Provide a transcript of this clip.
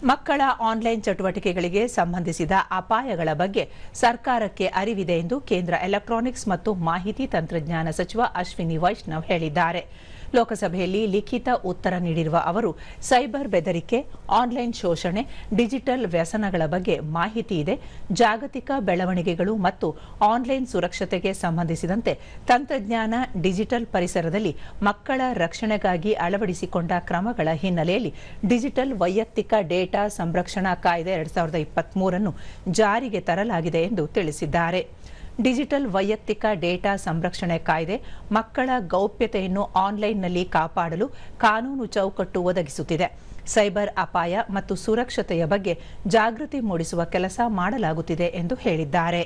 ಮಕ್ಕಳ ಆನ್ಲೈನ್ ಚಟುವಟಿಕೆಗಳಿಗೆ ಸಂಬಂಧಿಸಿದ ಅಪಾಯಗಳ ಬಗ್ಗೆ ಸರ್ಕಾರಕ್ಕೆ ಅರಿವಿದೆ ಎಂದು ಕೇಂದ್ರ ಎಲೆಕ್ಟ್ರಾನಿಕ್ಸ್ ಮತ್ತು ಮಾಹಿತಿ ತಂತ್ರಜ್ಞಾನ ಸಚಿವ ಅಶ್ವಿನಿ ವೈಷ್ಣವ್ ಹೇಳಿದ್ದಾರೆ. ಲೋಕಸಭೆಯಲ್ಲಿ ಲಿಖಿತ ಉತ್ತರ ನೀಡಿರುವ ಅವರು, ಸೈಬರ್ ಬೆದರಿಕೆ, ಆನ್ಲೈನ್ ಶೋಷಣೆ, ಡಿಜಿಟಲ್ ವ್ಯಸನಗಳ ಬಗ್ಗೆ ಮಾಹಿತಿ ಇದೆ. ಜಾಗತಿಕ ಬೆಳವಣಿಗೆಗಳು ಮತ್ತು ಆನ್ಲೈನ್ ಸುರಕ್ಷತೆಗೆ ಸಂಬಂಧಿಸಿದಂತೆ ತಂತ್ರಜ್ಞಾನ, ಡಿಜಿಟಲ್ ಪರಿಸರದಲ್ಲಿ ಮಕ್ಕಳ ರಕ್ಷಣೆಗಾಗಿ ಅಳವಡಿಸಿಕೊಂಡ ಕ್ರಮಗಳ ಹಿನ್ನೆಲೆಯಲ್ಲಿ ಡಿಜಿಟಲ್ ವೈಯಕ್ತಿಕ ಡೇಟಾ ಸಂರಕ್ಷಣಾ ಕಾಯ್ದೆ 2023 ಅನ್ನು ಜಾರಿಗೆ ತರಲಾಗಿದೆ ಎಂದು ತಿಳಿಸಿದ್ದಾರೆ. ಡಿಜಿಟಲ್ ವೈಯಕ್ತಿಕ ಡೇಟಾ ಸಂರಕ್ಷಣೆ ಕಾಯ್ದೆ ಮಕ್ಕಳ ಗೌಪ್ಯತೆಯನ್ನು ಆನ್ಲೈನ್ನಲ್ಲಿ ಕಾಪಾಡಲು ಕಾನೂನು ಚೌಕಟ್ಟು ಒದಗಿಸುತ್ತಿದೆ. ಸೈಬರ್ ಅಪಾಯ ಮತ್ತು ಸುರಕ್ಷತೆಯ ಬಗ್ಗೆ ಜಾಗೃತಿ ಮೂಡಿಸುವ ಕೆಲಸ ಮಾಡಲಾಗುತ್ತಿದೆ ಎಂದು ಹೇಳಿದ್ದಾರೆ.